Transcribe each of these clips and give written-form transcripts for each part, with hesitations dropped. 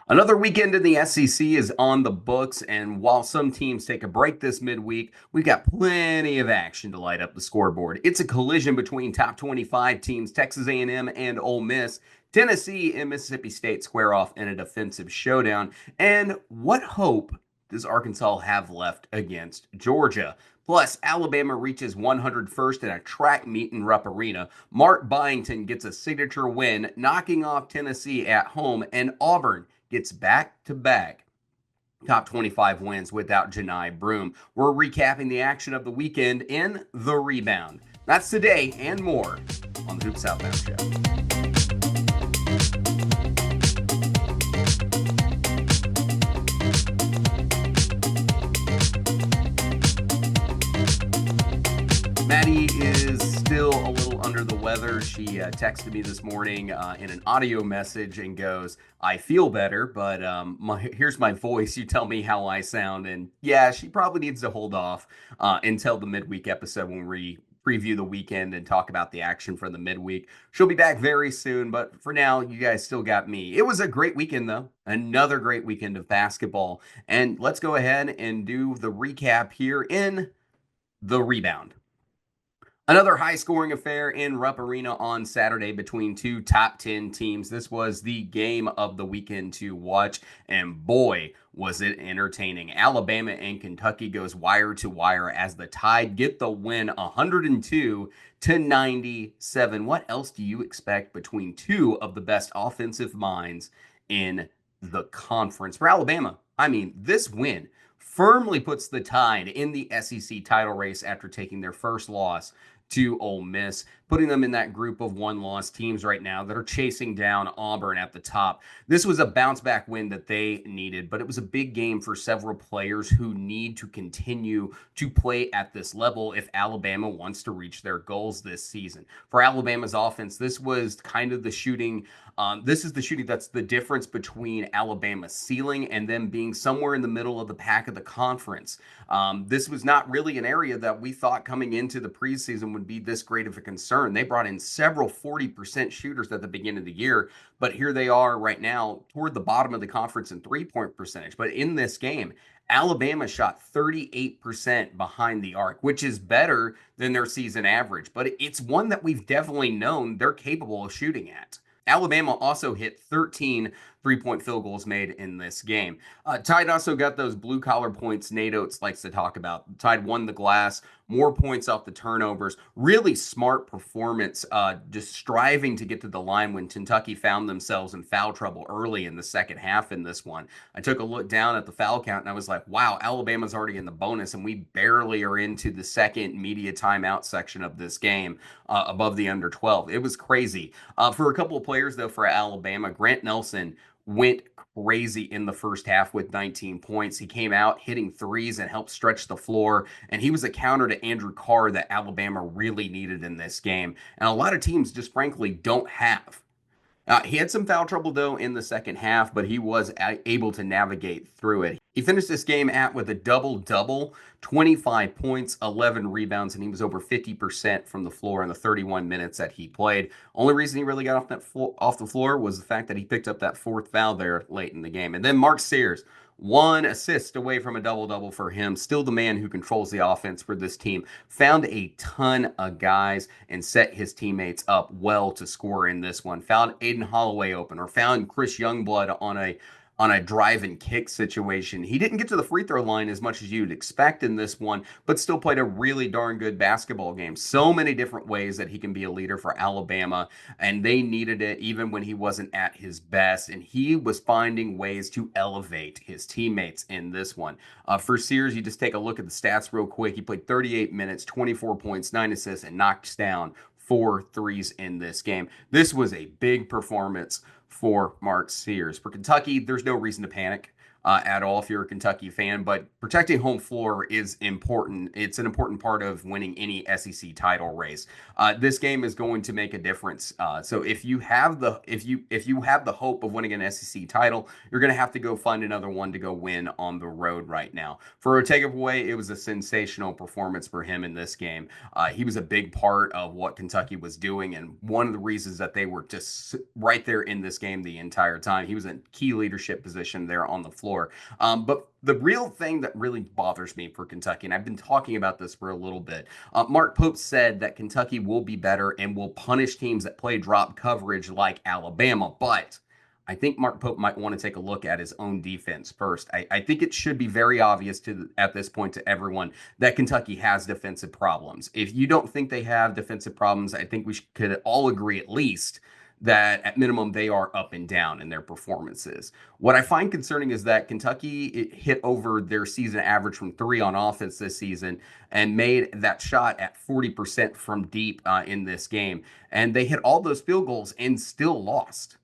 Another weekend in the SEC is on the books, and while some teams take a break this midweek, we've got plenty of action to light up the scoreboard. It's a collision between top 25 teams, Texas A&M and Ole Miss. Tennessee and Mississippi State square off in a defensive showdown. And what hope does Arkansas have left against Georgia? Plus, Alabama reaches 101st in a track meet in Rupp Arena. Mark Byington gets a signature win, knocking off Tennessee at home, and Auburn gets back-to-back top 25 wins without Johni Broome. We're recapping the action of the weekend in The Rebound. That's today and more on the Hoops Southbound Show. Maddie is still a little under the weather. She texted me this morning in an audio message and goes, I feel better, but here's my voice. You tell me how I sound. And yeah, she probably needs to hold off until the midweek episode when we preview the weekend and talk about the action for the midweek. She'll be back very soon, but for now, you guys still got me. It was a great weekend, though. Another great weekend of basketball. And let's go ahead and do the recap here in The Rebound. Another high-scoring affair in Rupp Arena on Saturday between two top 10 teams. This was the game of the weekend to watch, and boy, was it entertaining. Alabama and Kentucky goes wire to wire as the Tide get the win 102-97. What else do you expect between two of the best offensive minds in the conference? For Alabama, this win firmly puts the Tide in the SEC title race after taking their first loss to Ole Miss, putting them in that group of one-loss teams right now that are chasing down Auburn at the top. This was a bounce-back win that they needed, but it was a big game for several players who need to continue to play at this level if Alabama wants to reach their goals this season. For Alabama's offense, this was kind of the shooting. This is the shooting that's the difference between Alabama's ceiling and them being somewhere in the middle of the pack of the conference. This was not really an area that we thought coming into the preseason would be this great of a concern. They brought in several 40% shooters at the beginning of the year, but here they are right now toward the bottom of the conference in three-point percentage. But in this game, Alabama shot 38% behind the arc, which is better than their season average, but it's one that we've definitely known they're capable of shooting at. Alabama also hit 13 three-point field goals made in this game. Tide also got those blue-collar points Nate Oates likes to talk about. Tide won the glass, more points off the turnovers. Really smart performance, just striving to get to the line when Kentucky found themselves in foul trouble early in the second half in this one. I took a look down at the foul count, and I was like, wow, Alabama's already in the bonus, and we barely are into the second media timeout section of this game above the under 12. It was crazy. For a couple of players, though, for Alabama, Grant Nelson went crazy in the first half with 19 points. He came out hitting threes and helped stretch the floor, and he was a counter to Andrew Carr that Alabama really needed in this game, and a lot of teams just frankly don't have. He had some foul trouble, though, in the second half, but he was able to navigate through it. He finished this game with a double-double, 25 points, 11 rebounds, and he was over 50% from the floor in the 31 minutes that he played. Only reason he really got off the floor was the fact that he picked up that fourth foul there late in the game. And then Mark Sears, one assist away from a double-double for him. Still the man who controls the offense for this team. Found a ton of guys and set his teammates up well to score in this one. Found Aiden Holloway open, or found Chris Youngblood on a drive and kick situation. He didn't get to the free throw line as much as you'd expect in this one, but still played a really darn good basketball game. So many different ways that he can be a leader for Alabama, and they needed it even when he wasn't at his best, and he was finding ways to elevate his teammates in this one. For Sears, you just take a look at the stats real quick. He played 38 minutes, 24 points, 9 assists, and knocks down 4 threes in this game. This was a big performance for Mark Sears. For Kentucky, there's no reason to panic. at all if you're a Kentucky fan, but protecting home floor is important. It's an important part of winning any SEC title race. This game is going to make a difference. So if you have the hope of winning an SEC title, you're going to have to go find another one to go win on the road right now. For Ortega-Boye, it was a sensational performance for him in this game. He was a big part of what Kentucky was doing, and one of the reasons that they were just right there in this game the entire time. He was in key leadership position there on the floor. But the real thing that really bothers me for Kentucky, and I've been talking about this for a little bit, Mark Pope said that Kentucky will be better and will punish teams that play drop coverage like Alabama, but I think Mark Pope might want to take a look at his own defense first. I think it should be very obvious at this point to everyone that Kentucky has defensive problems. If you don't think they have defensive problems, I think we could all agree at least that at minimum they are up and down in their performances. What I find concerning is that Kentucky hit over their season average from three on offense this season and made that shot at 40% from deep in this game. And they hit all those field goals and still lost.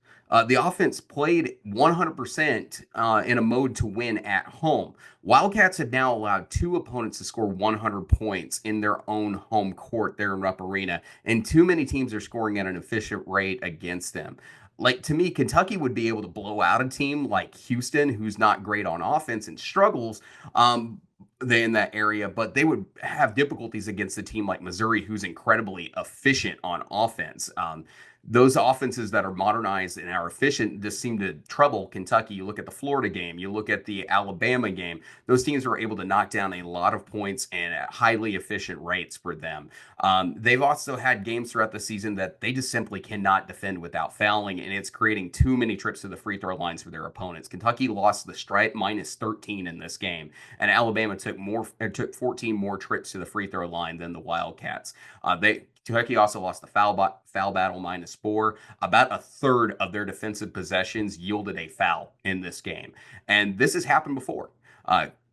The offense played 100% in a mode to win at home. Wildcats have now allowed two opponents to score 100 points in their own home court there in Rupp Arena, and too many teams are scoring at an efficient rate against them. Like, to me, Kentucky would be able to blow out a team like Houston, who's not great on offense and struggles in that area, but they would have difficulties against a team like Missouri, who's incredibly efficient on offense. Those offenses that are modernized and are efficient just seem to trouble Kentucky. You look at the Florida game, you look at the Alabama game, those teams are able to knock down a lot of points and at highly efficient rates for them. They've also had games throughout the season that they just simply cannot defend without fouling, and it's creating too many trips to the free throw lines for their opponents. Kentucky lost the stripe minus 13 in this game, and Alabama took 14 more trips to the free throw line than the Wildcats. Kentucky also lost the foul battle -4. About a third of their defensive possessions yielded a foul in this game. And this has happened before.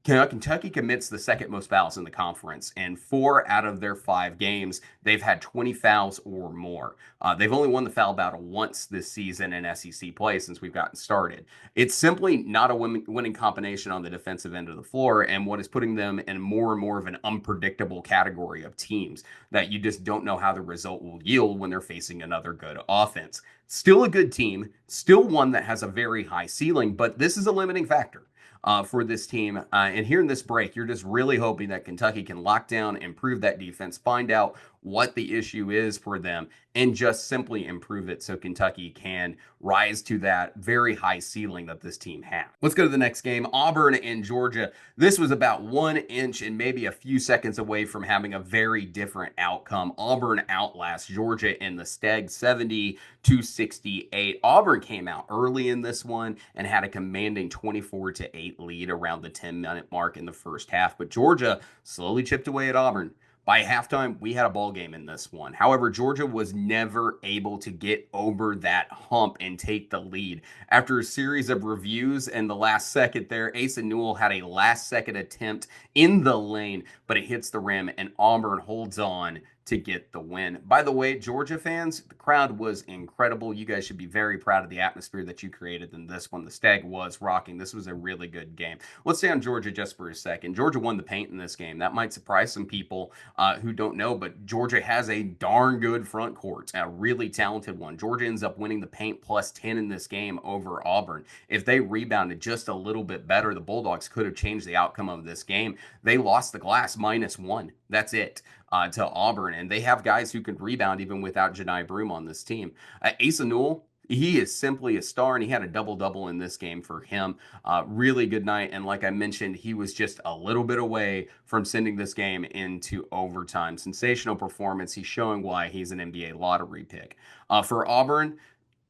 Kentucky commits the second most fouls in the conference, and 4 out of their 5 games, they've had 20 fouls or more. They've only won the foul battle once this season in SEC play since we've gotten started. It's simply not a winning combination on the defensive end of the floor, and what is putting them in more and more of an unpredictable category of teams that you just don't know how the result will yield when they're facing another good offense. Still a good team, still one that has a very high ceiling, but this is a limiting factor for this team. And here in this break, you're just really hoping that Kentucky can lock down, improve that defense, find out what the issue is for them, and just simply improve it so Kentucky can rise to that very high ceiling that this team has. Let's go to the next game, Auburn and Georgia. This was about 1 inch and maybe a few seconds away from having a very different outcome. Auburn outlasts Georgia in the Steg 70-68. Auburn came out early in this one and had a commanding 24-8 lead around the 10-minute mark in the first half, but Georgia slowly chipped away at Auburn. By halftime, we had a ball game in this one. However, Georgia was never able to get over that hump and take the lead. After a series of reviews in the last second there, Asa Newell had a last-second attempt in the lane, but it hits the rim, and Auburn holds on to get the win. By the way, Georgia fans, the crowd was incredible. You guys should be very proud of the atmosphere that you created in this one. The Stag was rocking. This was a really good game. Let's stay on Georgia just for a second. Georgia won the paint in this game. That might surprise some people who don't know, but Georgia has a darn good front court, a really talented one. Georgia ends up winning the paint plus 10 in this game over Auburn. If they rebounded just a little bit better, the Bulldogs could have changed the outcome of this game. They lost the glass -1. That's it. To Auburn, and they have guys who can rebound even without Johni Broome on this team. Asa Newell, he is simply a star, and he had a double-double in this game for him. Really good night, and like I mentioned, he was just a little bit away from sending this game into overtime. Sensational performance. He's showing why he's an NBA lottery pick. For Auburn,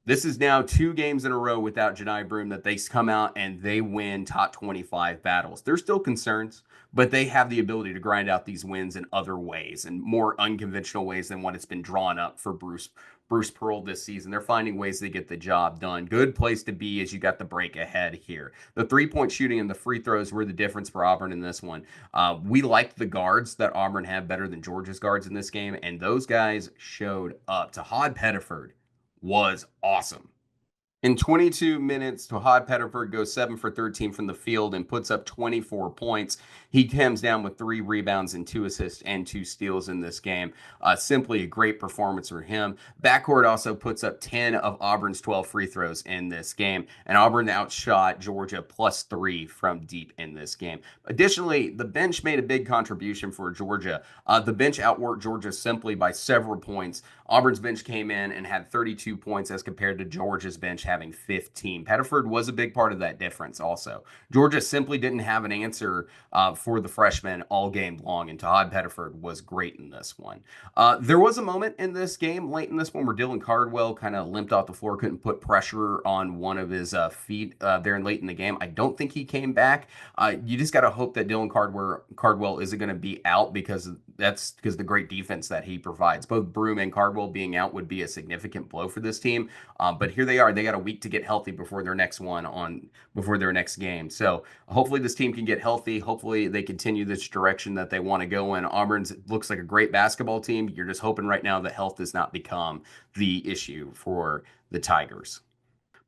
this is now 2 games in a row without Johni Broome that they come out and they win top 25 battles. There's still concerns, but they have the ability to grind out these wins in other ways and more unconventional ways than what it's been drawn up for Bruce Pearl this season. They're finding ways to get the job done. Good place to be as you got the break ahead here. The 3-point shooting and the free throws were the difference for Auburn in this one. We liked the guards that Auburn had better than Georgia's guards in this game, and those guys showed up. Tahad Pettiford was awesome. In 22 minutes, Todd Pettiford goes 7 for 13 from the field and puts up 24 points. He comes down with 3 rebounds and 2 assists and 2 steals in this game. Simply a great performance for him. Backcourt also puts up 10 of Auburn's 12 free throws in this game, and Auburn outshot Georgia +3 from deep in this game. Additionally, the bench made a big contribution for Georgia. The bench outworked Georgia simply by several points. Auburn's bench came in and had 32 points as compared to Georgia's bench having 15. Pettiford was a big part of that difference also. Georgia simply didn't have an answer for the freshman all game long, and Todd Pettiford was great in this one. There was a moment in this game, late in this one, where Dylan Cardwell kind of limped off the floor, couldn't put pressure on one of his feet there late in the game. I don't think he came back. You just got to hope that Dylan Cardwell isn't going to be out because that's because the great defense that he provides. Both Broome and Cardwell being out would be a significant blow for this team. But here they are. They got a week to get healthy before their next game. So hopefully this team can get healthy. Hopefully they continue this direction that they want to go in. Auburn's looks like a great basketball team. You're just hoping right now that health does not become the issue for the Tigers.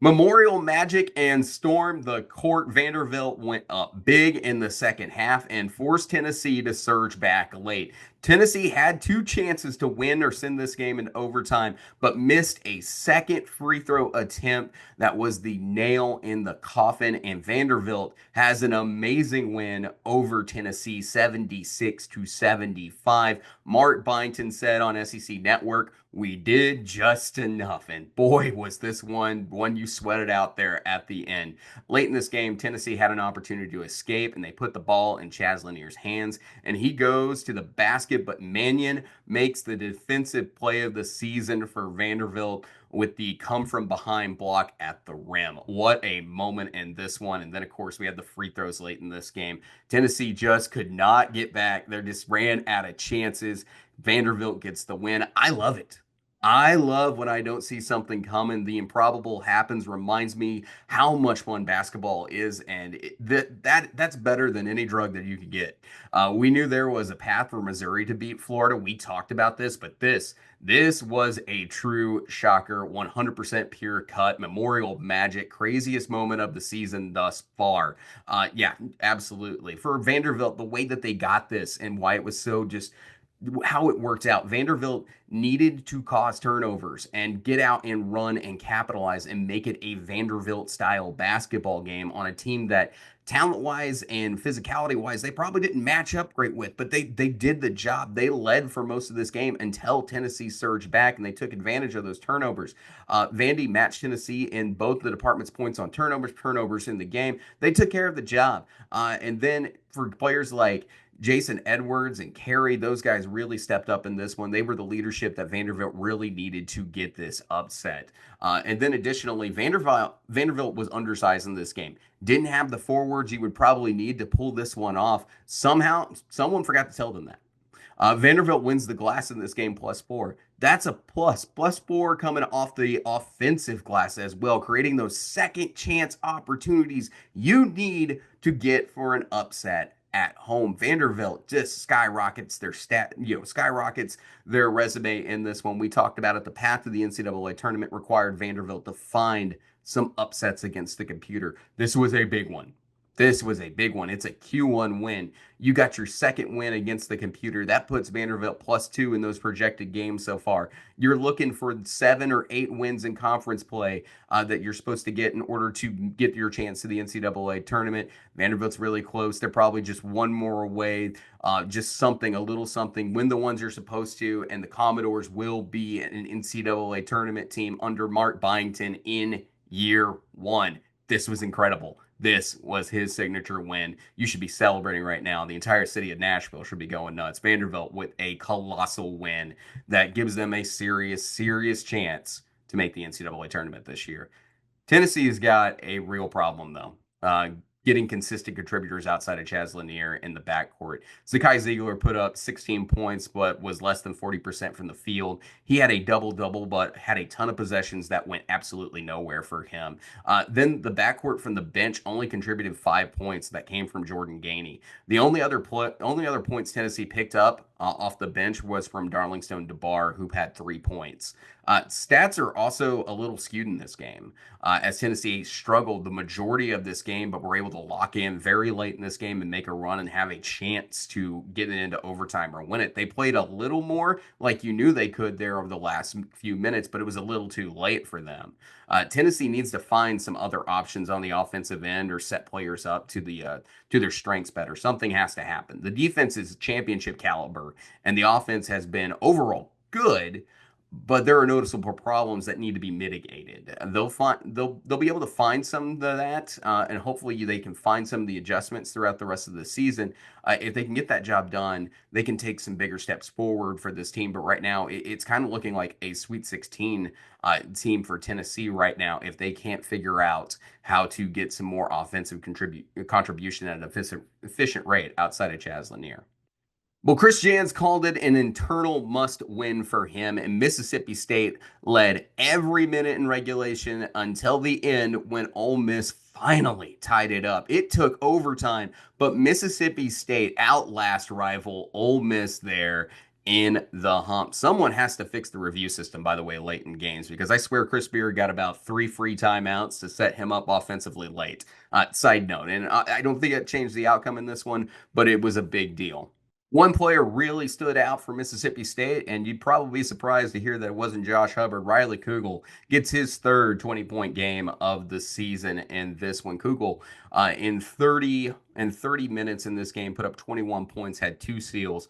Memorial Magic and stormed the court. Vanderbilt went up big in the second half and forced Tennessee to surge back late. Tennessee had 2 chances to win or send this game in overtime, but missed a second free throw attempt that was the nail in the coffin. And Vanderbilt has an amazing win over Tennessee, 76-75. Mark Byington said on SEC Network, "We did just enough." And boy, was this one you sweated out there at the end. Late in this game, Tennessee had an opportunity to escape, and they put the ball in Chaz Lanier's hands, and he goes to the basket, but Mannion makes the defensive play of the season for Vanderbilt with the come from behind block at the rim. What a moment in this one. And then, of course, we had the free throws late in this game. Tennessee just could not get back. They just ran out of chances. Vanderbilt gets the win. I love it. I love when I don't see something coming. The improbable happens. Reminds me how much fun basketball is, and that's better than any drug that you could get. We knew there was a path for Missouri to beat Florida. We talked about this, but this was a true shocker. 100% pure cut. Memorial Magic, craziest moment of the season thus far. Yeah, absolutely. For Vanderbilt, the way that they got this and why it was so just how it worked out. Vanderbilt needed to cause turnovers and get out and run and capitalize and make it a Vanderbilt style basketball game on a team that talent wise and physicality wise, they probably didn't match up great with, but they did the job. They led for most of this game until Tennessee surged back and they took advantage of those turnovers. Vandy matched Tennessee in both the department's points on turnovers in the game. They took care of the job. And then for players like Jason Edwards and Carey, those guys really stepped up in this one. They were the leadership that Vanderbilt really needed to get this upset. And then additionally, Vanderbilt was undersized in this game. Didn't have the forwards you would probably need to pull this one off. Somehow, someone forgot to tell them that. Vanderbilt wins the glass in this game +4. That's a plus. +4 coming off the offensive glass as well, creating those second chance opportunities you need to get for an upset at home. Vanderbilt just skyrockets their resume in this one. We talked about it. The path to the NCAA tournament required Vanderbilt to find some upsets against the computer. This was a big one. It's a Q1 win. You got your second win against the computer. That puts Vanderbilt +2 in those projected games so far. You're looking for 7 or 8 wins in conference play that you're supposed to get in order to get your chance to the NCAA tournament. Vanderbilt's really close. They're probably just one more away. Just something, a little something. Win the ones you're supposed to, and the Commodores will be an NCAA tournament team under Mark Byington in year 1. This was incredible. This was his signature win. You should be celebrating right now. The entire city of Nashville should be going nuts. Vanderbilt with a colossal win that gives them a serious, serious chance to make the NCAA tournament this year. Tennessee's got a real problem, though. Getting consistent contributors outside of Chaz Lanier in the backcourt. Zakai Ziegler put up 16 points, but was less than 40% from the field. He had a double-double, but had a ton of possessions that went absolutely nowhere for him. Then the backcourt from the bench only contributed 5 points that came from Jordan Gainey. The only other points Tennessee picked up off the bench was from Darlington DeBar, who had 3 points. Stats are also a little skewed in this game, as Tennessee struggled the majority of this game, but were able to lock in very late in this game and make a run and have a chance to get it into overtime or win it. They played a little more like you knew they could there over the last few minutes, but it was a little too late for them. Tennessee needs to find some other options on the offensive end or set players up to their strengths better. Something has to happen. The defense is championship caliber, and the offense has been overall good, but there are noticeable problems that need to be mitigated. They'll be able to find some of that, and hopefully they can find some of the adjustments throughout the rest of the season. If they can get that job done, they can take some bigger steps forward for this team. But right now, it's kind of looking like a Sweet 16 team for Tennessee right now. If they can't figure out how to get some more offensive contribution at an efficient rate outside of Chaz Lanier. Well, Chris Jans called it an internal must-win for him, and Mississippi State led every minute in regulation until the end when Ole Miss finally tied it up. It took overtime, but Mississippi State outlast rival Ole Miss there in the hump. Someone has to fix the review system, by the way, late in games, because I swear Chris Beard got about 3 free timeouts to set him up offensively late. Side note, and I don't think it changed the outcome in this one, but it was a big deal. One player really stood out for Mississippi State, and you'd probably be surprised to hear that it wasn't Josh Hubbard. Riley Kugel gets his third 20-point game of the season in this one. Kugel, in 30 minutes in this game, put up 21 points, had 2 steals,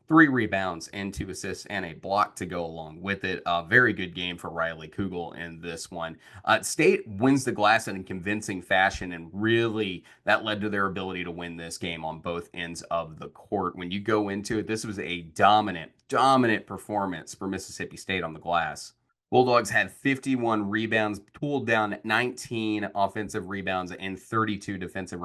3 rebounds, and 2 assists, and a block to go along with it. A very good game for Riley Kugel in this one. State wins the glass in a convincing fashion, and really that led to their ability to win this game on both ends of the court. When you go into it, this was a dominant performance for Mississippi State on the glass. Bulldogs had 51 rebounds, pulled down 19 offensive rebounds and 32 defensive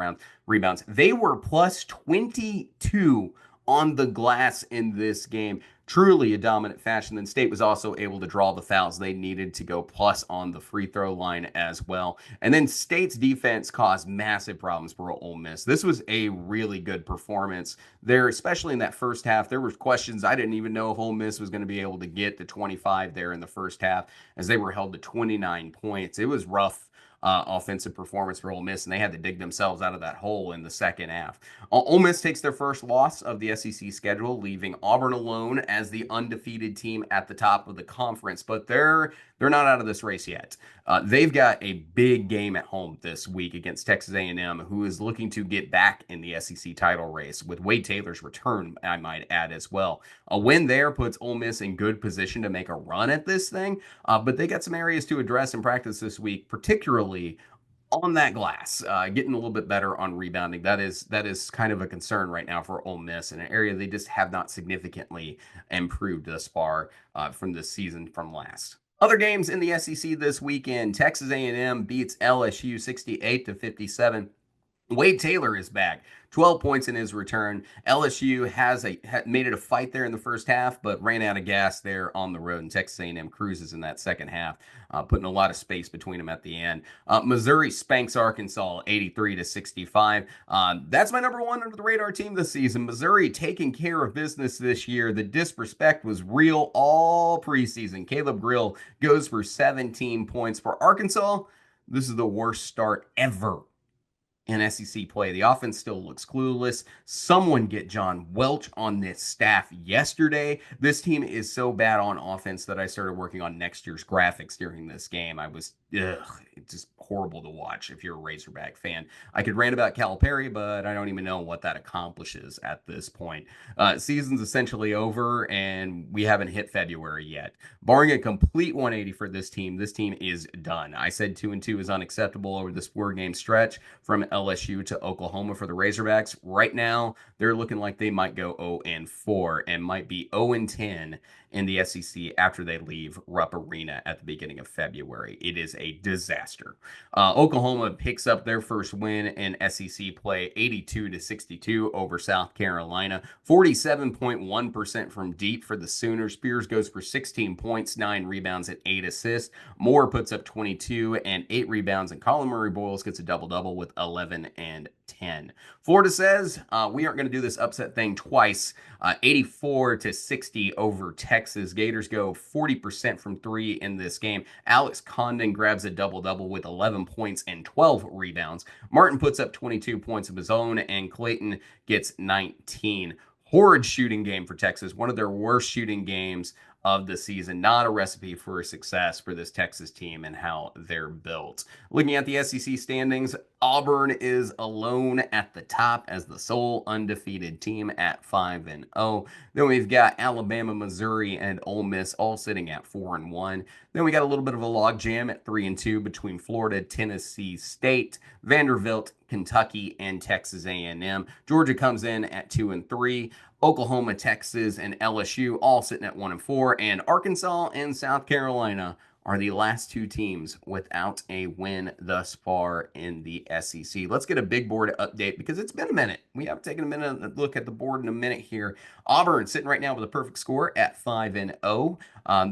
rebounds. They were plus 22 on the glass in this game. Truly a dominant fashion. Then State was also able to draw the fouls they needed to go plus on the free throw line as well. And then State's defense caused massive problems for Ole Miss. This was a really good performance there, especially in that first half. There were questions. I didn't even know if Ole Miss was going to be able to get to 25 there in the first half, as they were held to 29 points. It was rough offensive performance for Ole Miss, and they had to dig themselves out of that hole in the second half. Ole Miss takes their first loss of the SEC schedule, leaving Auburn alone as the undefeated team at the top of the conference. But they're not out of this race yet. They've got a big game at home this week against Texas A&M, who is looking to get back in the SEC title race with Wade Taylor's return, I might add as well. A win there puts Ole Miss in good position to make a run at this thing, but they got some areas to address in practice this week, particularly on that glass, getting a little bit better on rebounding. That is kind of a concern right now for Ole Miss, in an area they just have not significantly improved thus far from this season from last. Other games in the SEC this weekend: Texas A&M beats LSU 68-57. Wade Taylor is back. 12 points in his return. LSU made it a fight there in the first half, but ran out of gas there on the road. And Texas A&M cruises in that second half, putting a lot of space between them at the end. Missouri spanks Arkansas 83-65. That's my number one under the radar team this season. Missouri taking care of business this year. The disrespect was real all preseason. Caleb Grill goes for 17 points. For Arkansas, this is the worst start ever in SEC play. The offense still looks clueless. Someone get John Welch on this staff yesterday. This team is so bad on offense that I started working on next year's graphics during this game. It's just horrible to watch if you're a Razorback fan. I could rant about Calipari, but I don't even know what that accomplishes at this point. Season's essentially over, and we haven't hit February yet. Barring a complete 180 for this team is done. I said 2-2 is unacceptable over this 4-game stretch from LSU to Oklahoma for the Razorbacks. Right now, they're looking like they might go 0-4 and might be 0-10 in the SEC after they leave Rupp Arena at the beginning of February. It is a disaster. Oklahoma picks up their first win in SEC play, 82-62 over South Carolina. 47.1% from deep for the Sooners. Spears goes for 16 points, 9 rebounds, and 8 assists. Moore puts up 22 and 8 rebounds, and Colin Murray-Boyles gets a double-double with 11 and 10. Florida says, we aren't going to do this upset thing twice. 84-60 over Texas. Texas. Gators go 40% from three in this game. Alex Condon grabs a double-double with 11 points and 12 rebounds. Martin puts up 22 points of his own, and Clayton gets 19. Horrid shooting game for Texas, one of their worst shooting games of the season. Not a recipe for success for this Texas team and how they're built. Looking at the SEC standings, Auburn is alone at the top as the sole undefeated team at 5-0. Then we've got Alabama, Missouri, and Ole Miss all sitting at 4-1. Then we got a little bit of a logjam at 3-2 between Florida, Tennessee State, Vanderbilt, Kentucky, and Texas A&M. Georgia comes in at 2-3. Oklahoma, Texas, and LSU all sitting at 1-4, and Arkansas and South Carolina are the last two teams without a win thus far in the SEC. Let's get a big board update because it's been a minute. We have taken a minute to look at the board in a minute here. Auburn sitting right now with a perfect score at 5-0.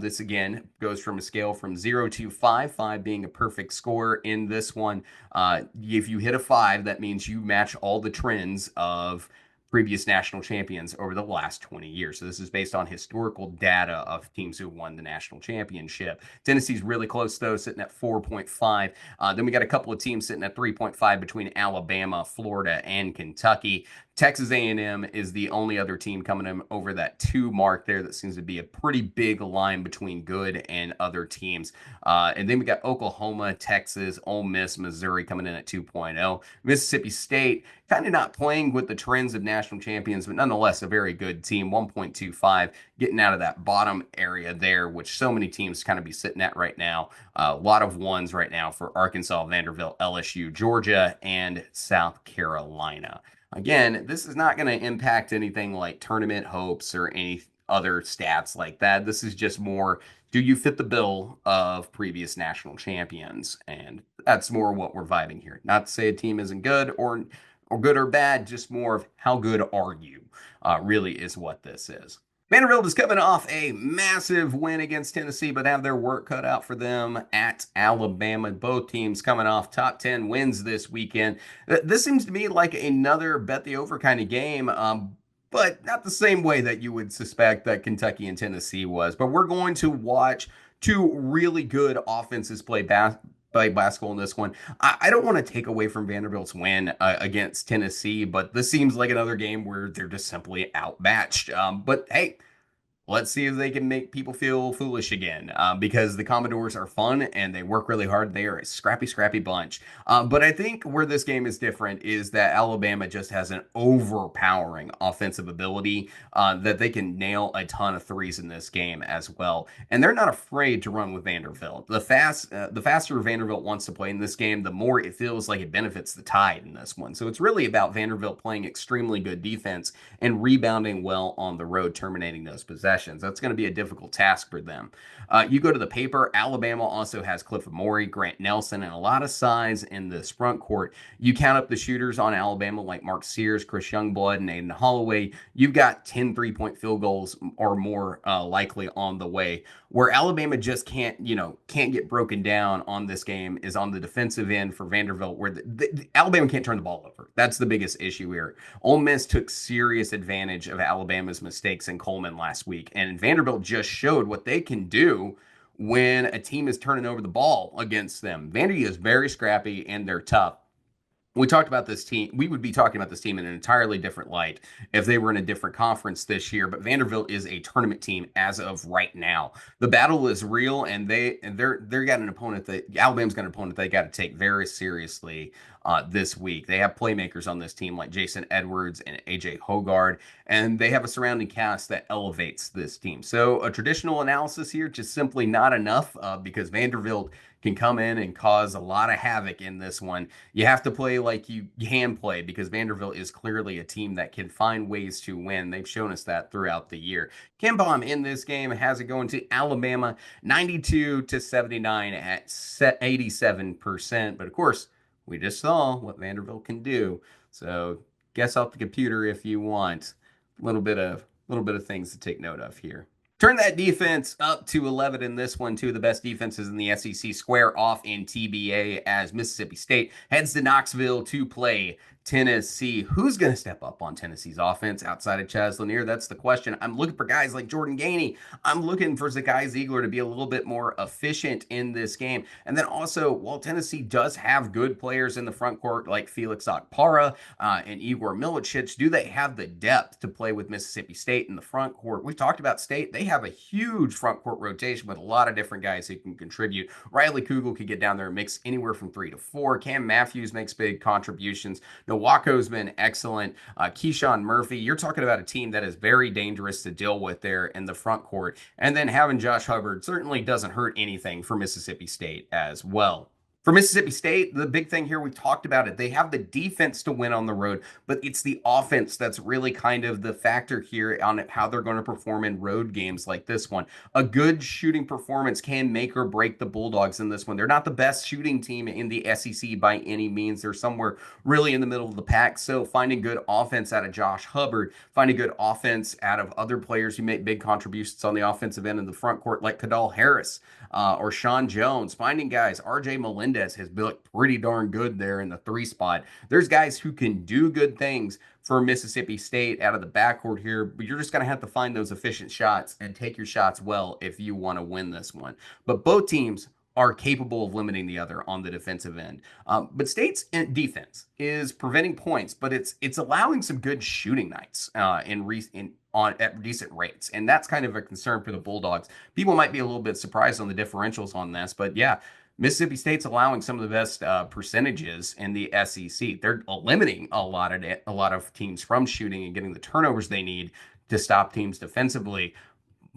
This again goes from a scale from 0 to 5, 5 being a perfect score in this one. If you hit a 5, that means you match all the trends of previous national champions over the last 20 years. So this is based on historical data of teams who won the national championship. Tennessee's really close, though, sitting at 4.5. Then we got a couple of teams sitting at 3.5 between Alabama, Florida, and Kentucky. Texas A&M is the only other team coming in over that 2 mark there. That seems to be a pretty big line between good and other teams. And then we got Oklahoma, Texas, Ole Miss, Missouri coming in at 2.0. Mississippi State kind of not playing with the trends of national champions, but nonetheless a very good team, 1.25, getting out of that bottom area there, which so many teams kind of be sitting at right now. A lot of ones right now for Arkansas, Vanderbilt, LSU, Georgia, and South Carolina. Again, this is not going to impact anything like tournament hopes or any other stats like that. This is just more, do you fit the bill of previous national champions? And that's more what we're vibing here. Not to say a team isn't good or good or bad, just more of how good are you, really is what this is. Vanderbilt is coming off a massive win against Tennessee, but have their work cut out for them at Alabama. Both teams coming off top 10 wins this weekend. This seems to me like another bet the over kind of game, but not the same way that you would suspect that Kentucky and Tennessee was. But we're going to watch two really good offenses play basketball in this one. I don't want to take away from Vanderbilt's win against Tennessee, but this seems like another game where they're just simply outmatched. But hey, let's see if they can make people feel foolish again, because the Commodores are fun and they work really hard. They are a scrappy, scrappy bunch. But I think where this game is different is that Alabama just has an overpowering offensive ability that they can nail a ton of threes in this game as well. And they're not afraid to run with Vanderbilt. The faster Vanderbilt wants to play in this game, the more it feels like it benefits the Tide in this one. So it's really about Vanderbilt playing extremely good defense and rebounding well on the road, terminating those possessions. That's going to be a difficult task for them. You go to the paper, Alabama also has Cliff Amore, Grant Nelson, and a lot of size in this front court. You count up the shooters on Alabama like Mark Sears, Chris Youngblood, and Aiden Holloway. You've got 10 three-point field goals or more likely on the way. Where Alabama just can't get broken down on this game is on the defensive end for Vanderbilt, where Alabama can't turn the ball over. That's the biggest issue here. Ole Miss took serious advantage of Alabama's mistakes in Coleman last week, and Vanderbilt just showed what they can do when a team is turning over the ball against them. Vandy is very scrappy and they're tough. We talked about this team. We would be talking about this team in an entirely different light if they were in a different conference this year. But Vanderbilt is a tournament team as of right now. The battle is real, and they're got an opponent that Alabama's got an opponent they got to take very seriously this week. They have playmakers on this team like Jason Edwards and AJ Hogard, and they have a surrounding cast that elevates this team. So a traditional analysis here just simply not enough because Vanderbilt can come in and cause a lot of havoc in this one. You have to play like you can play because Vanderbilt is clearly a team that can find ways to win. They've shown us that throughout the year. KenPom in this game has it going to Alabama 92-79 at 87%. But of course, we just saw what Vanderbilt can do. So guess off the computer if you want. A little bit of things to take note of here. Turn that defense up to 11 in this one. Two of the best defenses in the SEC square off in TBA as Mississippi State heads to Knoxville to play Tennessee. Who's going to step up on Tennessee's offense outside of Chaz Lanier? That's the question. I'm looking for guys like Jordan Gainey. I'm looking for Zakai Ziegler to be a little bit more efficient in this game. And then also, while Tennessee does have good players in the front court like Felix Okpara and Igor Milicic, do they have the depth to play with Mississippi State in the front court? We talked about State. They have a huge front court rotation with a lot of different guys who can contribute. Riley Kugel could get down there and mix anywhere from 3 to 4. Cam Matthews makes big contributions. Waco's been excellent. Keyshawn Murphy, you're talking about a team that is very dangerous to deal with there in the front court. And then having Josh Hubbard certainly doesn't hurt anything for Mississippi State as well. For Mississippi State, the big thing here, we talked about it. They have the defense to win on the road, but it's the offense that's really kind of the factor here on how they're going to perform in road games like this one. A good shooting performance can make or break the Bulldogs in this one. They're not the best shooting team in the SEC by any means. They're somewhere really in the middle of the pack. So finding good offense out of Josh Hubbard, finding good offense out of other players who make big contributions on the offensive end in the front court like Kadal Harris or Sean Jones, finding guys, RJ Melendez has built pretty darn good there in the 3 spot. There's guys who can do good things for Mississippi State out of the backcourt here, but you're just going to have to find those efficient shots and take your shots well if you want to win this one. But both teams are capable of limiting the other on the defensive end. But State's defense is preventing points, but it's allowing some good shooting nights at decent rates. And that's kind of a concern for the Bulldogs. People might be a little bit surprised on the differentials on this, but yeah, Mississippi State's allowing some of the best percentages in the SEC. They're limiting a lot of teams from shooting and getting the turnovers they need to stop teams defensively.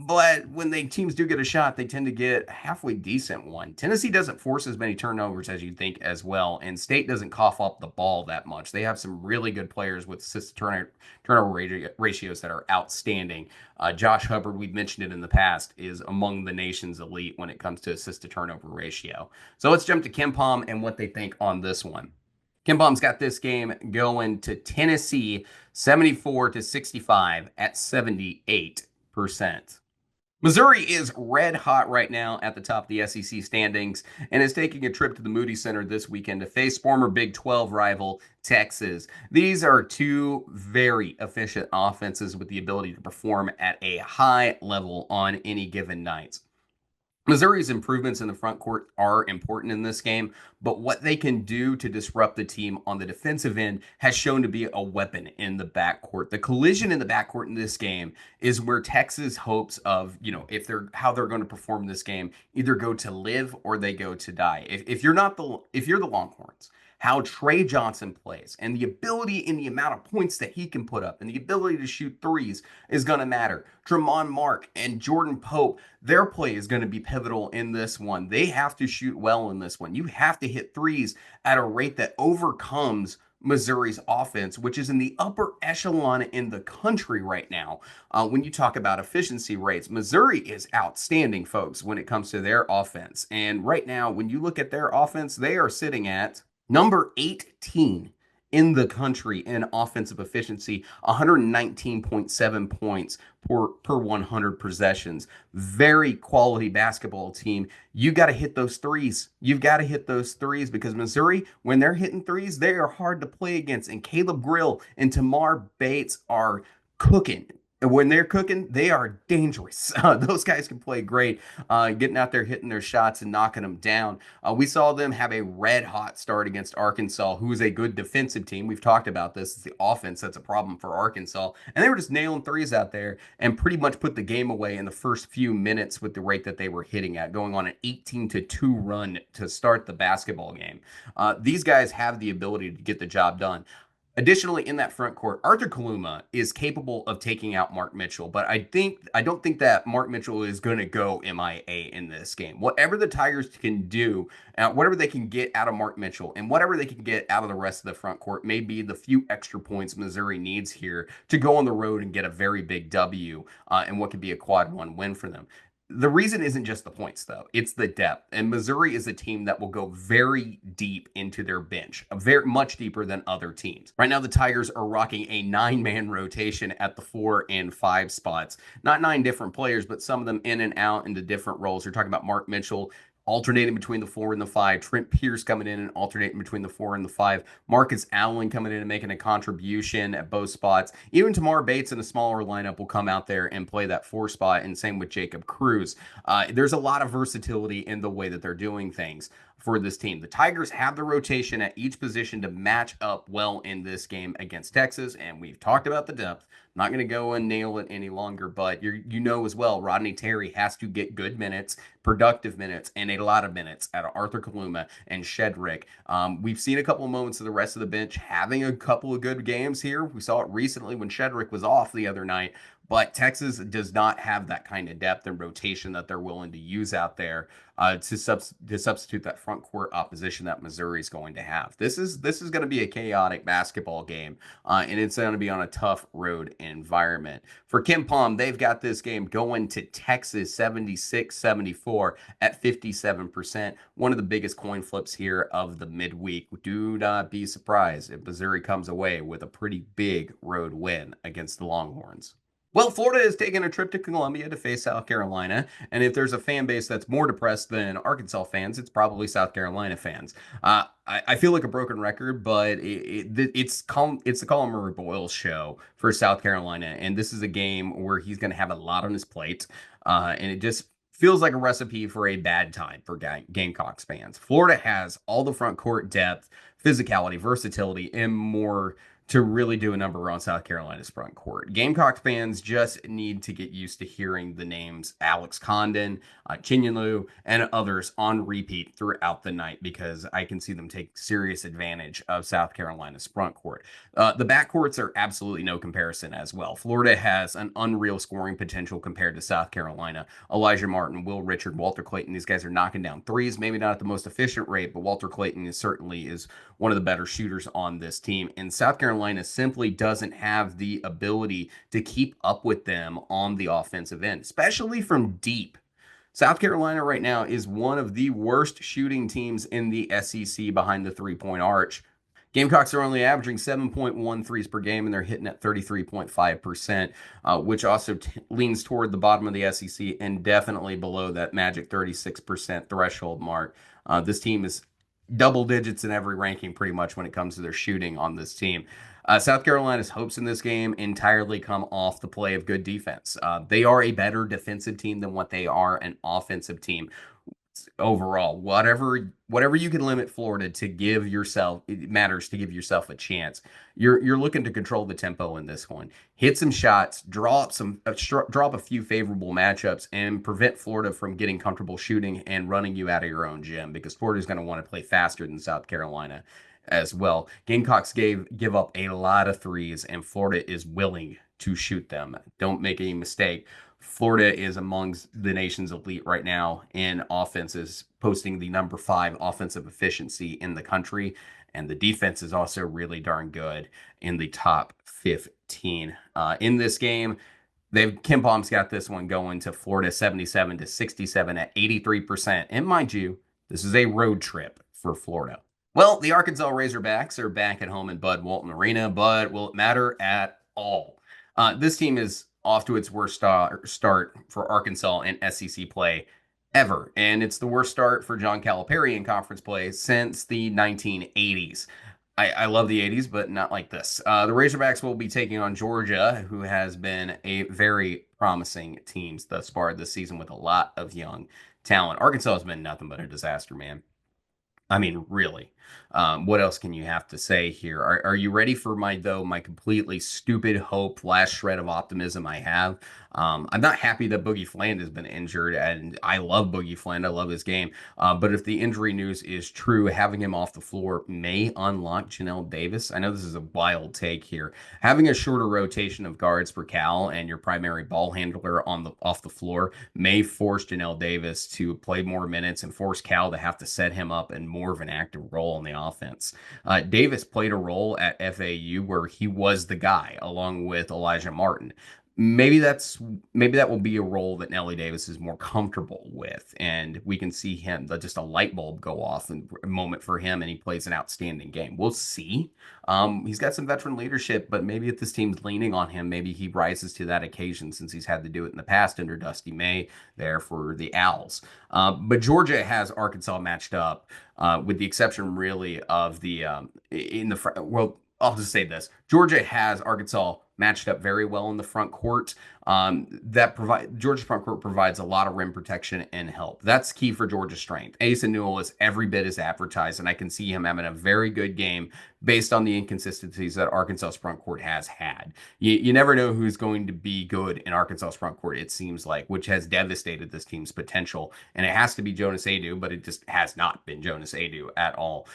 But when teams do get a shot, they tend to get a halfway decent one. Tennessee doesn't force as many turnovers as you'd think as well, and State doesn't cough up the ball that much. They have some really good players with assist turnover ratios that are outstanding. Josh Hubbard, we've mentioned it in the past, is among the nation's elite when it comes to assist to turnover ratio. So let's jump to KenPom and what they think on this one. KenPom's got this game going to Tennessee 74-65 at 78%. Missouri is red hot right now at the top of the SEC standings and is taking a trip to the Moody Center this weekend to face former Big 12 rival Texas. These are two very efficient offenses with the ability to perform at a high level on any given night. Missouri's improvements in the front court are important in this game, but what they can do to disrupt the team on the defensive end has shown to be a weapon in the backcourt. The collision in the backcourt in this game is where Texas hopes of, how they're going to perform this game, either go to live or they go to die. If you're the Longhorns, how Trey Johnson plays and the ability and the amount of points that he can put up and the ability to shoot threes is going to matter. Tremont Mark and Jordan Pope, their play is going to be pivotal in this one. They have to shoot well in this one. You have to hit threes at a rate that overcomes Missouri's offense, which is in the upper echelon in the country right now. When you talk about efficiency rates, Missouri is outstanding, folks, when it comes to their offense. And right now, when you look at their offense, they are sitting at number 18 in the country in offensive efficiency, 119.7 points per 100 possessions. Very quality basketball team. You got to hit those threes. You've got to hit those threes because Missouri, when they're hitting threes, they are hard to play against. And Caleb Grill and Tamar Bates are cooking. And when they're cooking, they are dangerous. Those guys can play great, getting out there, hitting their shots and knocking them down. We saw them have a red-hot start against Arkansas, who is a good defensive team. We've talked about this. It's the offense that's a problem for Arkansas. And they were just nailing threes out there and pretty much put the game away in the first few minutes with the rate that they were hitting at, going on an 18-2 run to start the basketball game. These guys have the ability to get the job done. Additionally, in that front court, Arthur Kaluma is capable of taking out Mark Mitchell, but I don't think that Mark Mitchell is going to go MIA in this game. Whatever the Tigers can do, whatever they can get out of Mark Mitchell, and whatever they can get out of the rest of the front court may be the few extra points Missouri needs here to go on the road and get a very big W and what could be a quad one win for them. The reason isn't just the points, though. It's the depth. And Missouri is a team that will go very deep into their bench, very much deeper than other teams. Right now, the Tigers are rocking a 9-man rotation at the 4 and 5 spots. Not 9 different players, but some of them in and out into different roles. You're talking about Mark Mitchell alternating between the 4 and the 5. Trent Pierce coming in and alternating between the 4 and the 5. Marcus Allen coming in and making a contribution at both spots. Even Tamar Bates in a smaller lineup will come out there and play that 4 spot, and same with Jacob Cruz. There's a lot of versatility in the way that they're doing things for this team. The Tigers have the rotation at each position to match up well in this game against Texas, and we've talked about the depth. I'm not going to go and nail it any longer, but you know as well, Rodney Terry has to get good minutes, productive minutes, and a lot of minutes out of Arthur Kaluma and Shedrick. We've seen a couple of moments of the rest of the bench having a couple of good games here. We saw it recently when Shedrick was off the other night, but Texas does not have that kind of depth and rotation that they're willing to use out there to substitute that front court opposition that Missouri is going to have. This is going to be a chaotic basketball game, and it's going to be on a tough road environment. For KenPom, they've got this game going to Texas 76-74 at 57%. One of the biggest coin flips here of the midweek. Do not be surprised if Missouri comes away with a pretty big road win against the Longhorns. Well, Florida is taking a trip to Columbia to face South Carolina, and if there's a fan base that's more depressed than Arkansas fans, it's probably South Carolina fans. I feel like a broken record, but it's the Colin Murray Boyle show for South Carolina, and this is a game where he's going to have a lot on his plate, and it just feels like a recipe for a bad time for Gamecocks fans. Florida has all the front court depth, physicality, versatility, and more to really do a number on South Carolina's front court. Gamecock fans just need to get used to hearing the names Alex Condon, Chinyelu, and others on repeat throughout the night, because I can see them take serious advantage of South Carolina's front court. The backcourts are absolutely no comparison as well. Florida has an unreal scoring potential compared to South Carolina. Elijah Martin, Will Richard, Walter Clayton, these guys are knocking down threes, maybe not at the most efficient rate, but Walter Clayton certainly is one of the better shooters on this team. And South Carolina simply doesn't have the ability to keep up with them on the offensive end, especially from deep. South Carolina right now is one of the worst shooting teams in the SEC behind the three-point arch. Gamecocks are only averaging 7.1 threes per game, and they're hitting at 33.5%, which also leans toward the bottom of the SEC and definitely below that magic 36% threshold mark. This team is double digits in every ranking pretty much when it comes to their shooting on this team. South Carolina's hopes in this game entirely come off the play of good defense. They are a better defensive team than what they are an offensive team overall. Whatever you can limit Florida to give yourself, it matters to give yourself a chance. You're looking to control the tempo in this one. Hit some shots, drop a few favorable matchups, and prevent Florida from getting comfortable shooting and running you out of your own gym, because Florida's going to want to play faster than South Carolina as well. Gamecocks give up a lot of threes, and Florida is willing to shoot them. Don't make any mistake. Florida is amongst the nation's elite right now in offenses, posting the number 5 offensive efficiency in the country. And the defense is also really darn good in the top 15. In this game, KenPom's got this one going to Florida 77-67 at 83%. And mind you, this is a road trip for Florida. Well, the Arkansas Razorbacks are back at home in Bud Walton Arena, but will it matter at all? This team is off to its worst start for Arkansas in SEC play ever, and it's the worst start for John Calipari in conference play since the 1980s. I love the 80s, but not like this. The Razorbacks will be taking on Georgia, who has been a very promising team thus far this season with a lot of young talent. Arkansas has been nothing but a disaster, man. I mean, really. What else can you have to say here? Are you ready for my completely stupid hope, last shred of optimism I have? I'm not happy that Boogie Fland has been injured, and I love Boogie Fland. I love his game. But if the injury news is true, having him off the floor may unlock Janelle Davis. I know this is a wild take here. Having a shorter rotation of guards for Cal and your primary ball handler off the floor may force Janelle Davis to play more minutes and force Cal to have to set him up in more of an active role in the offense. Davis played a role at FAU where he was the guy along with Elijah Martin. maybe that's maybe that will be a role that Nelly Davis is more comfortable with, and we can see him just a light bulb go off in a moment for him, and he plays an outstanding game. We'll see. He's got some veteran leadership, but maybe if this team's leaning on him, maybe he rises to that occasion since he's had to do it in the past under Dusty May there for the Owls. But Georgia has Arkansas matched up, with the exception really of the in the well. I'll just say this: Georgia has Arkansas matched up very well in the front court. That provide Georgia's front court provides a lot of rim protection and help. That's key for Georgia's strength. Asen Newell is every bit as advertised, and I can see him having a very good game based on the inconsistencies that Arkansas's front court has had. You never know who's going to be good in Arkansas's front court, it seems like, which has devastated this team's potential. And it has to be Jonas Adu, but it just has not been Jonas Adu at all.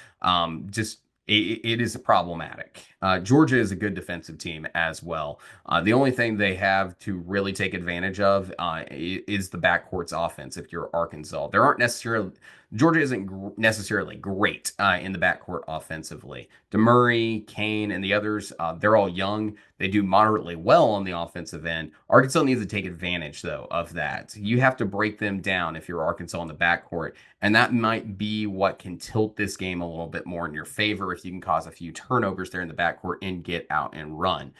Just it is problematic. Georgia is a good defensive team as well. The only thing they have to really take advantage of is the backcourt's offense. If you're Arkansas, there aren't necessarily Georgia isn't necessarily great in the backcourt offensively. DeMurray, Kane, and the others, they're all young. They do moderately well on the offensive end. Arkansas needs to take advantage, though, of that. You have to break them down if you're Arkansas in the backcourt, and that might be what can tilt this game a little bit more in your favor if you can cause a few turnovers there in the backcourt and get out and run.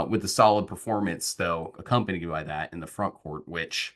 With the solid performance, though, accompanied by that in the front court, which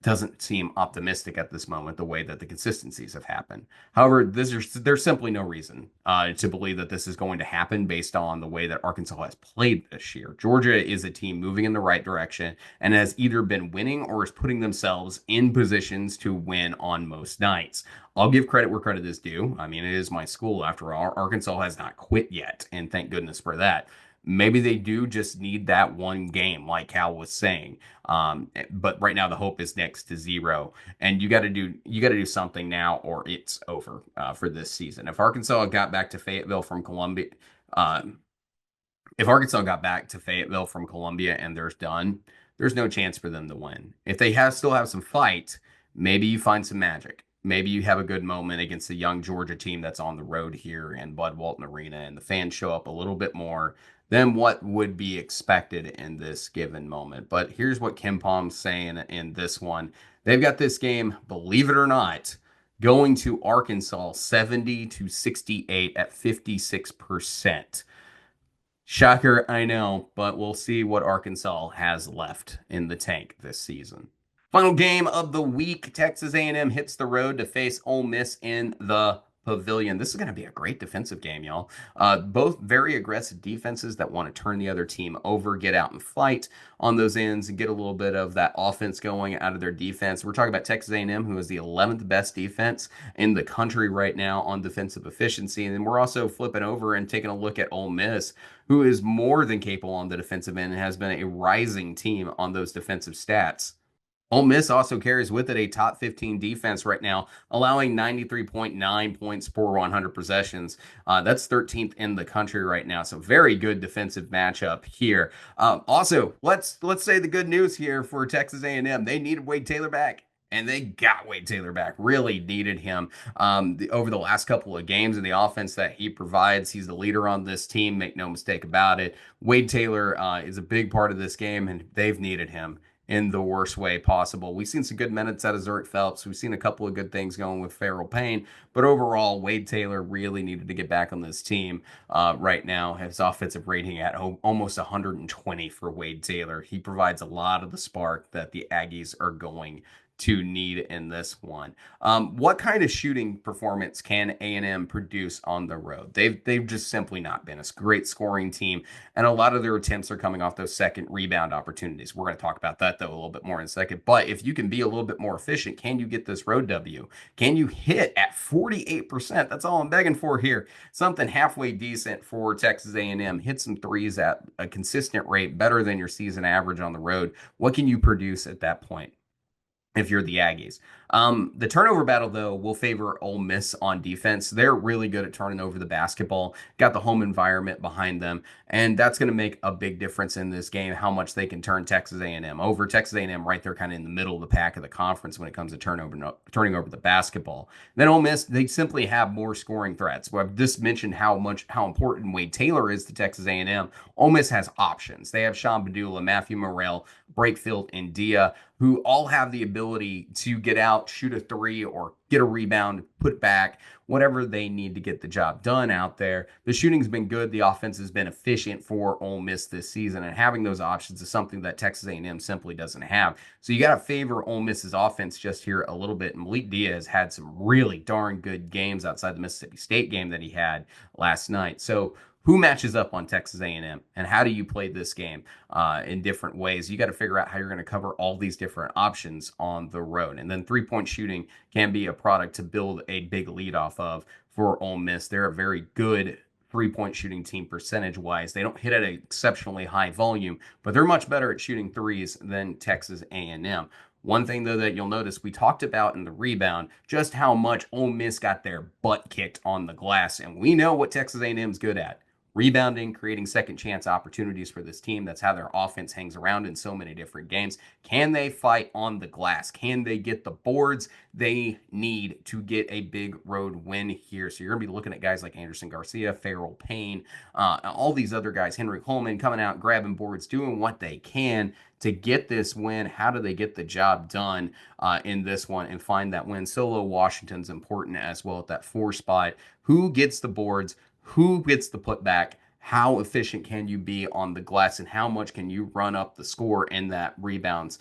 doesn't seem optimistic at this moment, the way that the consistencies have happened. However, there's simply no reason to believe that this is going to happen based on the way that Arkansas has played this year. Georgia is a team moving in the right direction and has either been winning or is putting themselves in positions to win on most nights. I'll give credit where credit is due. I mean, it is my school after all. Arkansas has not quit yet, and thank goodness for that. Maybe they do just need that one game, like Cal was saying. But right now the hope is next to zero, and you got to do something now, or it's over for this season. Uh, if Arkansas got back to Fayetteville from Columbia and there's done, there's no chance for them to win. If they still have some fight, maybe you find some magic. Maybe you have a good moment against the young Georgia team that's on the road here in Bud Walton Arena, and the fans show up a little bit more than what would be expected in this given moment. But here's what Ken Palm's saying in this one. They've got this game, believe it or not, going to Arkansas 70-68 at 56%. Shocker, I know, but we'll see what Arkansas has left in the tank this season. Final game of the week, Texas A&M hits the road to face Ole Miss in the Pavilion. This is going to be a great defensive game, y'all. Both very aggressive defenses that want to turn the other team over, get out and fight on those ends, and get a little bit of that offense going out of their defense. We're talking about Texas A&M, who is the 11th best defense in the country right now on defensive efficiency. And then we're also flipping over and taking a look at Ole Miss, who is more than capable on the defensive end and has been a rising team on those defensive stats. Ole Miss also carries with it a top 15 defense right now, allowing 93.9 points per 100 possessions. That's 13th in the country right now, so very good defensive matchup here. Also, let's say the good news here for Texas A&M. They needed Wade Taylor back. And they got Wade Taylor back, really needed him over the last couple of games, and the offense that he provides. He's the leader on this team, make no mistake about it. Wade Taylor is a big part of this game, and they've needed him in the worst way possible. We've seen some good minutes out of Zurich Phelps. We've seen a couple of good things going with Farrell Payne, but overall, Wade Taylor really needed to get back on this team right now. His offensive rating at almost 120 for Wade Taylor. He provides a lot of the spark that the Aggies are going to need in this one. What kind of shooting performance can A&M produce on the road? They've just simply not been a great scoring team, and a lot of their attempts are coming off those second rebound opportunities. We're going to talk about that, though, a little bit more in a second. But if you can be a little bit more efficient, can you get this road W? Can you hit at 48%? That's all I'm begging for here. Something halfway decent for Texas A&M. Hit some threes at a consistent rate, better than your season average on the road. What can you produce at that point? if you're the Aggies. The turnover battle, though, will favor Ole Miss on defense. They're really good at turning over the basketball, got the home environment behind them, and that's going to make a big difference in this game, how much they can turn Texas A&M over. Texas A&M right there kind of in the middle of the pack of the conference when it comes to turning over the basketball. Then Ole Miss, they simply have more scoring threats. Well, I've just mentioned how important Wade Taylor is to Texas A&M. Ole Miss has options. They have Sean Badula, Matthew Morrell, Brakefield, and Dia, who all have the ability to get out, shoot a three, or get a rebound, put back, whatever they need to get the job done out there. The shooting's been good. The offense has been efficient for Ole Miss this season, and having those options is something that Texas A&M simply doesn't have. So you got to favor Ole Miss's offense just here a little bit. And Malik Dia has had some really darn good games outside the Mississippi State game that he had last night. So who matches up on Texas A&M, and how do you play this game in different ways? You got to figure out how you're going to cover all these different options on the road. And then three-point shooting can be a product to build a big lead off of for Ole Miss. They're a very good three-point shooting team percentage-wise. They don't hit at an exceptionally high volume, but they're much better at shooting threes than Texas A&M. One thing, though, that you'll notice, we talked about in the rebound just how much Ole Miss got their butt kicked on the glass, and we know what Texas A&M's good at. Rebounding, creating second chance opportunities for this team. That's how their offense hangs around in so many different games. Can they fight on the glass? Can they get the boards? They need to get a big road win here. So you're going to be looking at guys like Anderson Garcia, Farrell Payne, all these other guys, Henry Coleman, coming out, grabbing boards, doing what they can to get this win. How do they get the job done in this one and find that win? Solo Washington's important as well at that 4 spot. Who gets the boards? Who gets the putback? How efficient can you be on the glass, and how much can you run up the score in that rebound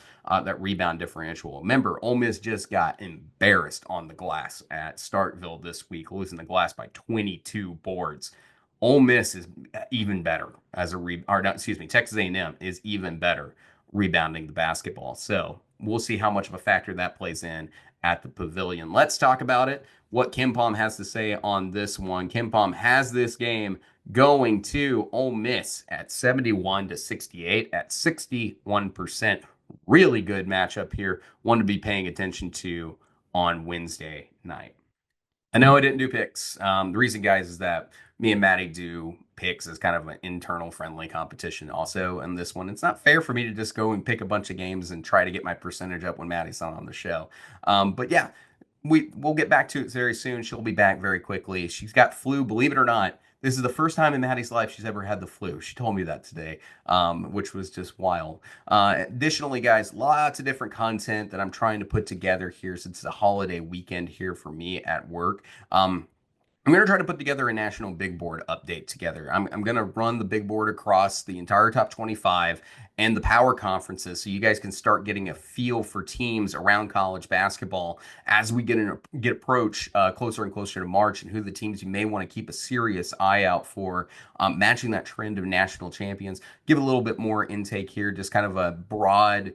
differential? Remember, Ole Miss just got embarrassed on the glass at Starkville this week, losing the glass by 22 boards. Ole Miss is even better Texas A&M is even better rebounding the basketball. So we'll see how much of a factor that plays in at the Pavilion. Let's talk about it. What KenPom has to say on this one. KenPom has this game going to Ole Miss at 71-68 at 61%. Really good matchup here. One to be paying attention to on Wednesday night. I know I didn't do picks. The reason, guys, is that me and Maddie do picks as kind of an internal friendly competition also in this one. It's not fair for me to just go and pick a bunch of games and try to get my percentage up when Maddie's not on the show. But yeah, we'll get back to it very soon. She'll be back very quickly. She's got flu, believe it or not. This is the first time in Maddie's life she's ever had the flu. She told me that today, which was just wild. Additionally, guys, lots of different content that I'm trying to put together here since it's a holiday weekend here for me at work. I'm going to try to put together a national big board update together. I'm going to run the big board across the entire top 25 and the power conferences so you guys can start getting a feel for teams around college basketball as we approach closer and closer to March, and who the teams you may want to keep a serious eye out for, matching that trend of national champions. Give a little bit more intake here, just kind of a broad,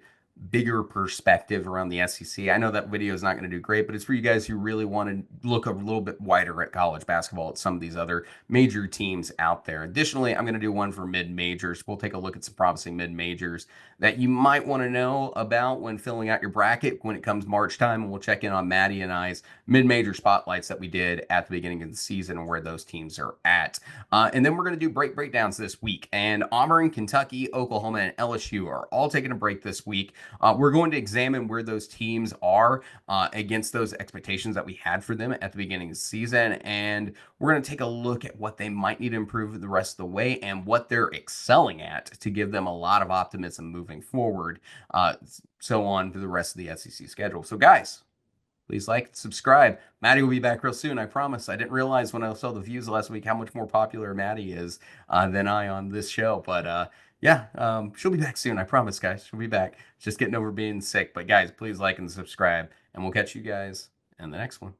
bigger perspective around the SEC. I know that video is not going to do great, but it's for you guys who really want to look a little bit wider at college basketball at some of these other major teams out there. Additionally, I'm going to do one for mid-majors. We'll take a look at some promising mid-majors that you might want to know about when filling out your bracket when it comes March time, and we'll check in on Maddie and I's mid-major spotlights that we did at the beginning of the season and where those teams are at. And then we're going to do breakdowns this week, and Auburn, Kentucky, Oklahoma, and LSU are all taking a break this week. We're going to examine where those teams are against those expectations that we had for them at the beginning of the season, and we're going to take a look at what they might need to improve the rest of the way and what they're excelling at to give them a lot of optimism moving forward, so on for the rest of the SEC schedule. So, guys, please like and subscribe. Maddie will be back real soon, I promise. I didn't realize when I saw the views last week how much more popular Maddie is than I on this show, but yeah, she'll be back soon. I promise, guys. She'll be back. Just getting over being sick. But, guys, please like and subscribe, and we'll catch you guys in the next one.